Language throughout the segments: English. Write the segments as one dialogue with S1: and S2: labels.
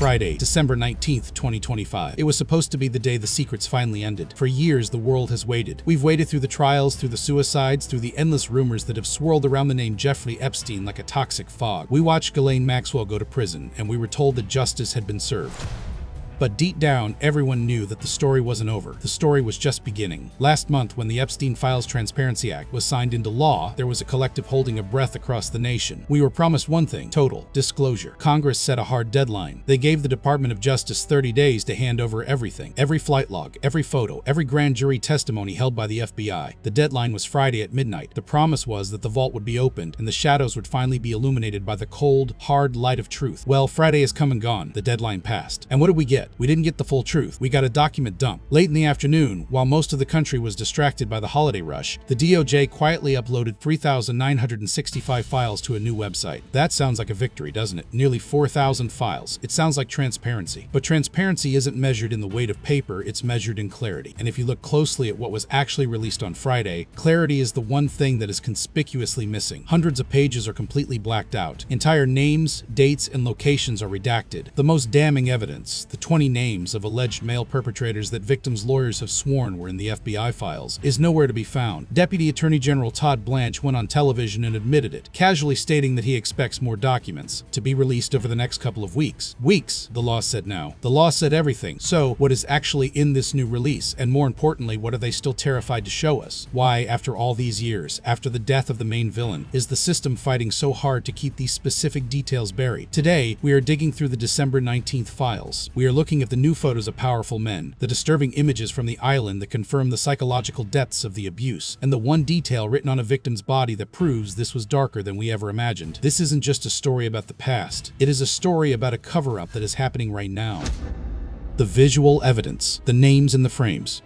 S1: Friday, December 19th, 2025. It was supposed to be the day the secrets finally ended. For years, the world has waited. We've waited through the trials, through the suicides, through the endless rumors that have swirled around the name Jeffrey Epstein like a toxic fog. We watched Ghislaine Maxwell go to prison, and we were told that justice had been served. But deep down, everyone knew that the story wasn't over. The story was just beginning. Last month, when the Epstein Files Transparency Act was signed into law, there was a collective holding of breath across the nation. We were promised one thing: total disclosure. Congress set a hard deadline. They gave the Department of Justice 30 days to hand over everything. Every flight log, every photo, every grand jury testimony held by the FBI. The deadline was Friday at midnight. The promise was that the vault would be opened and the shadows would finally be illuminated by the cold, hard light of truth. Well, Friday has come and gone. The deadline passed. And what did we get? We didn't get the full truth. We got a document dump. Late in the afternoon, while most of the country was distracted by the holiday rush, the DOJ quietly uploaded 3,965 files to a new website. That sounds like a victory, doesn't it? Nearly 4,000 files. It sounds like transparency. But transparency isn't measured in the weight of paper, it's measured in clarity. And if you look closely at what was actually released on Friday, clarity is the one thing that is conspicuously missing. Hundreds of pages are completely blacked out. Entire names, dates, and locations are redacted. The most damning evidence, the 20 names of alleged male perpetrators that victims' lawyers have sworn were in the FBI files, is nowhere to be found. Deputy Attorney General Todd Blanche went on television and admitted it, casually stating that he expects more documents to be released over the next couple of weeks. Weeks, the law said now. The law said everything. So, what is actually in this new release? And more importantly, what are they still terrified to show us? Why, after all these years, after the death of the main villain, is the system fighting so hard to keep these specific details buried? Today, we are digging through the December 19th files. We are looking at the new photos of powerful men, the disturbing images from the island that confirm the psychological depths of the abuse, and the one detail written on a victim's body that proves this was darker than we ever imagined. This isn't just a story about the past. It is a story about a cover-up that is happening right now. The visual evidence, the names in the frames.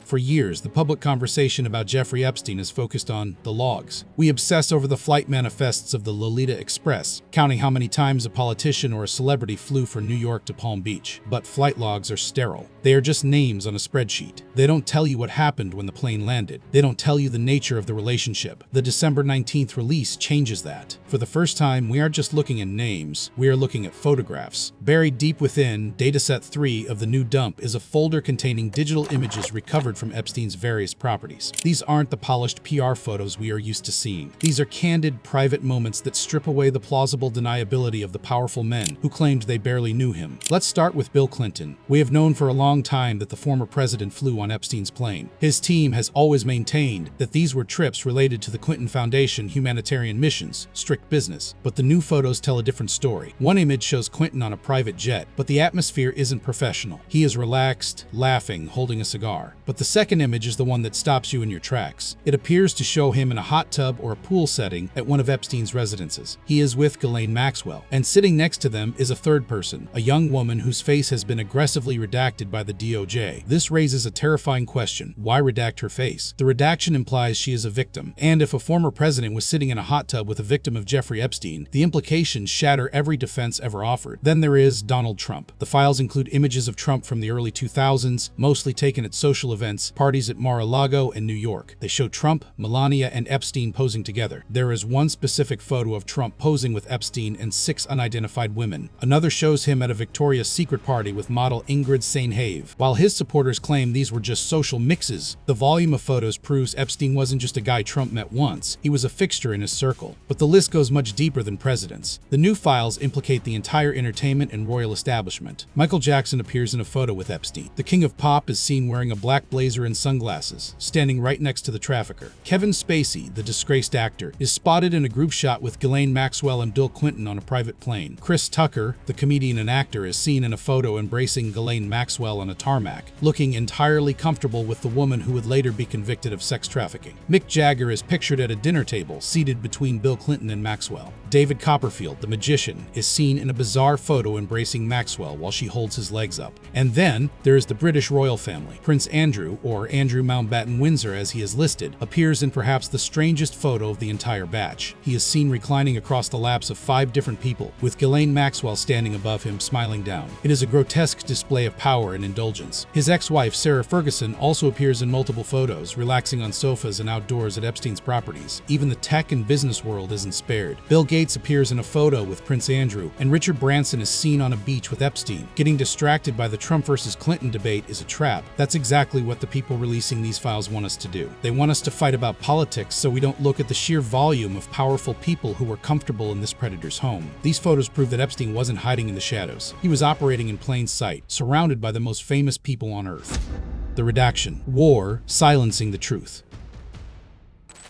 S1: For years, the public conversation about Jeffrey Epstein has focused on the logs. We obsess over the flight manifests of the Lolita Express, counting how many times a politician or a celebrity flew from New York to Palm Beach. But flight logs are sterile. They are just names on a spreadsheet. They don't tell you what happened when the plane landed. They don't tell you the nature of the relationship. The December 19th release changes that. For the first time, we aren't just looking at names, we are looking at photographs. Buried deep within Dataset 3 of the new dump is a folder containing digital images recovered from Epstein's various properties. These aren't the polished PR photos we are used to seeing. These are candid, private moments that strip away the plausible deniability of the powerful men who claimed they barely knew him. Let's start with Bill Clinton. We have known for a long time that the former president flew on Epstein's plane. His team has always maintained that these were trips related to the Clinton Foundation humanitarian missions, strict business. But the new photos tell a different story. One image shows Clinton on a private jet, but the atmosphere isn't professional. He is relaxed, laughing, holding a cigar. But the second image is the one that stops you in your tracks. It appears to show him in a hot tub or a pool setting at one of Epstein's residences. He is with Ghislaine Maxwell, and sitting next to them is a third person, a young woman whose face has been aggressively redacted by the DOJ. This raises a terrifying question. Why redact her face? The redaction implies she is a victim, and if a former president was sitting in a hot tub with a victim of Jeffrey Epstein, the implications shatter every defense ever offered. Then there is Donald Trump. The files include images of Trump from the early 2000s, mostly taken at social events, parties at Mar-a-Lago and New York. They show Trump, Melania, and Epstein posing together. There is one specific photo of Trump posing with Epstein and 6 unidentified women. Another shows him at a Victoria's Secret party with model Ingrid Sainhave. While his supporters claim these were just social mixes, the volume of photos proves Epstein wasn't just a guy Trump met once. He was a fixture in his circle. But the list goes much deeper than presidents. The new files implicate the entire entertainment and royal establishment. Michael Jackson appears in a photo with Epstein. The king of pop is seen wearing a black blazer and sunglasses, standing right next to the trafficker. Kevin Spacey, the disgraced actor, is spotted in a group shot with Ghislaine Maxwell and Bill Clinton on a private plane. Chris Tucker, the comedian and actor, is seen in a photo embracing Ghislaine Maxwell on a tarmac, looking entirely comfortable with the woman who would later be convicted of sex trafficking. Mick Jagger is pictured at a dinner table, seated between Bill Clinton and Maxwell. David Copperfield, the magician, is seen in a bizarre photo embracing Maxwell while she holds his legs up. And then, there is the British royal family. Prince Andrew, Andrew, or Andrew Mountbatten Windsor as he is listed, appears in perhaps the strangest photo of the entire batch. He is seen reclining across the laps of 5 different people, with Ghislaine Maxwell standing above him, smiling down. It is a grotesque display of power and indulgence. His ex-wife, Sarah Ferguson, also appears in multiple photos, relaxing on sofas and outdoors at Epstein's properties. Even the tech and business world isn't spared. Bill Gates appears in a photo with Prince Andrew, and Richard Branson is seen on a beach with Epstein. Getting distracted by the Trump versus Clinton debate is a trap. That's exactly what the people releasing these files want us to do. They want us to fight about politics so we don't look at the sheer volume of powerful people who were comfortable in this predator's home. These photos prove that Epstein wasn't hiding in the shadows. He was operating in plain sight, surrounded by the most famous people on Earth. The redaction. War silencing the truth.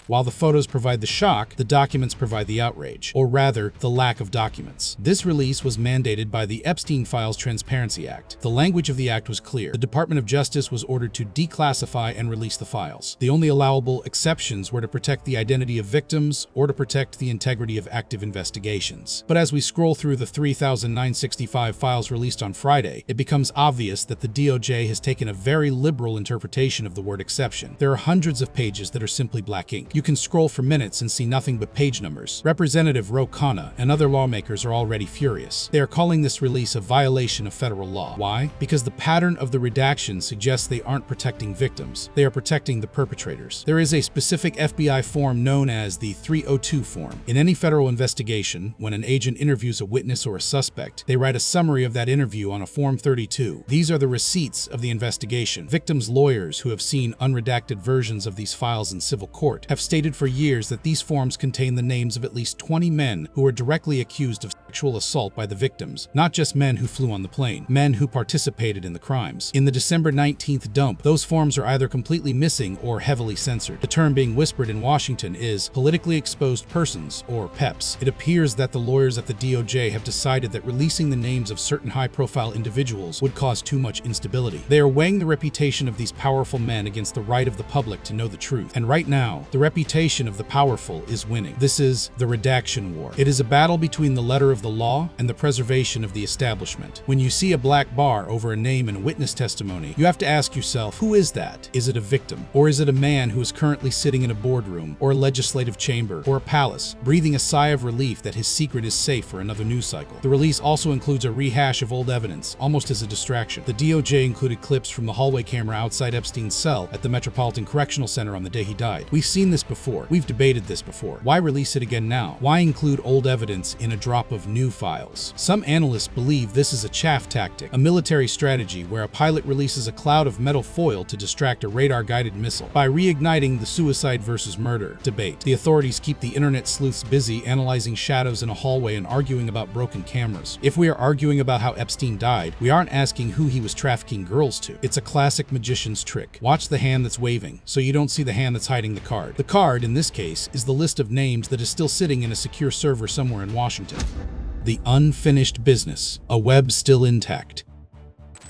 S1: While the photos provide the shock, the documents provide the outrage, or rather, the lack of documents. This release was mandated by the Epstein Files Transparency Act. The language of the act was clear. The Department of Justice was ordered to declassify and release the files. The only allowable exceptions were to protect the identity of victims or to protect the integrity of active investigations. But as we scroll through the 3,965 files released on Friday, it becomes obvious that the DOJ has taken a very liberal interpretation of the word exception. There are hundreds of pages that are simply black ink. You can scroll for minutes and see nothing but page numbers. Representative Ro Khanna and other lawmakers are already furious. They are calling this release a violation of federal law. Why? Because the pattern of the redaction suggests they aren't protecting victims. They are protecting the perpetrators. There is a specific FBI form known as the 302 form. In any federal investigation, when an agent interviews a witness or a suspect, they write a summary of that interview on a Form 32. These are the receipts of the investigation. Victims' lawyers who have seen unredacted versions of these files in civil court have stated for years that these forms contain the names of at least 20 men who were directly accused of sexual assault by the victims, not just men who flew on the plane, men who participated in the crimes. In the December 19th dump, those forms are either completely missing or heavily censored. The term being whispered in Washington is politically exposed persons, or PEPs. It appears that the lawyers at the DOJ have decided that releasing the names of certain high-profile individuals would cause too much instability. They are weighing the reputation of these powerful men against the right of the public to know the truth. And right now, the reputation of the powerful is winning. This is the redaction war. It is a battle between the letter of the law and the preservation of the establishment. When you see a black bar over a name in a witness testimony, you have to ask yourself, who is that? Is it a victim? Or is it a man who is currently sitting in a boardroom, or a legislative chamber, or a palace, breathing a sigh of relief that his secret is safe for another news cycle? The release also includes a rehash of old evidence, almost as a distraction. The DOJ included clips from the hallway camera outside Epstein's cell at the Metropolitan Correctional Center on the day he died. We've seen this before. We've debated this before. Why release it again now? Why include old evidence in a drop of new files? Some analysts believe this is a chaff tactic, a military strategy where a pilot releases a cloud of metal foil to distract a radar-guided missile. By reigniting the suicide versus murder debate, the authorities keep the internet sleuths busy analyzing shadows in a hallway and arguing about broken cameras. If we are arguing about how Epstein died, we aren't asking who he was trafficking girls to. It's a classic magician's trick. Watch the hand that's waving, so you don't see the hand that's hiding the card. The card, in this case, is the list of names that is still sitting in a secure server somewhere in Washington. The unfinished business, a web still intact.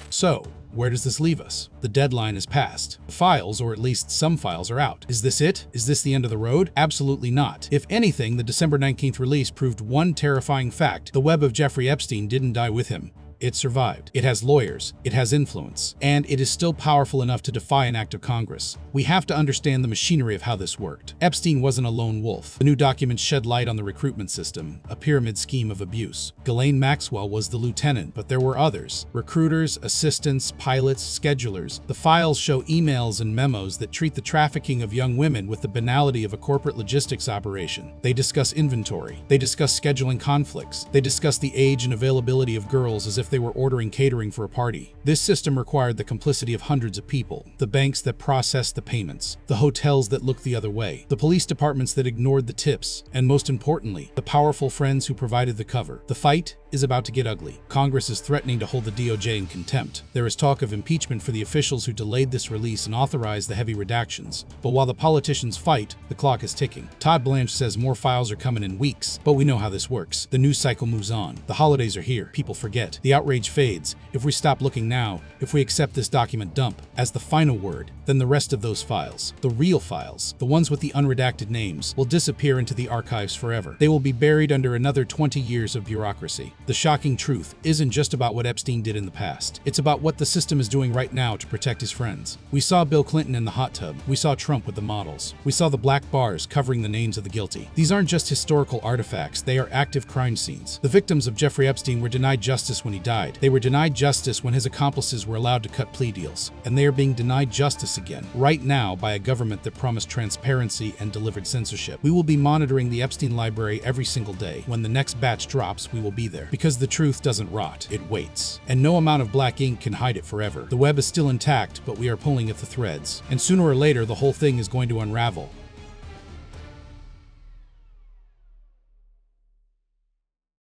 S1: So, where does this leave us? The deadline is passed. The files, or at least some files, are out. Is this it? Is this the end of the road? Absolutely not. If anything, the December 19th release proved one terrifying fact: the web of Jeffrey Epstein didn't die with him. It survived. It has lawyers, it has influence, and it is still powerful enough to defy an act of Congress. We have to understand the machinery of how this worked. Epstein wasn't a lone wolf. The new documents shed light on the recruitment system, a pyramid scheme of abuse. Ghislaine Maxwell was the lieutenant, but there were others: recruiters, assistants, pilots, schedulers. The files show emails and memos that treat the trafficking of young women with the banality of a corporate logistics operation. They discuss inventory. They discuss scheduling conflicts. They discuss the age and availability of girls as if they were ordering catering for a party. This system required the complicity of hundreds of people: the banks that processed the payments, the hotels that looked the other way, the police departments that ignored the tips, and most importantly, the powerful friends who provided the cover. The fight is about to get ugly. Congress is threatening to hold the DOJ in contempt. There is talk of impeachment for the officials who delayed this release and authorized the heavy redactions. But while the politicians fight, the clock is ticking. Todd Blanche says more files are coming in weeks, but we know how this works. The news cycle moves on. The holidays are here. People forget. The outrage fades. If we stop looking now, if we accept this document dump as the final word, then the rest of those files, the real files, the ones with the unredacted names, will disappear into the archives forever. They will be buried under another 20 years of bureaucracy. The shocking truth isn't just about what Epstein did in the past. It's about what the system is doing right now to protect his friends. We saw Bill Clinton in the hot tub. We saw Trump with the models. We saw the black bars covering the names of the guilty. These aren't just historical artifacts, they are active crime scenes. The victims of Jeffrey Epstein were denied justice when he died. They were denied justice when his accomplices were allowed to cut plea deals. And they are being denied justice again, right now, by a government that promised transparency and delivered censorship. We will be monitoring the Epstein library every single day. When the next batch drops, we will be there. Because the truth doesn't rot, it waits. And no amount of black ink can hide it forever. The web is still intact, but we are pulling at the threads. And sooner or later, the whole thing is going to unravel.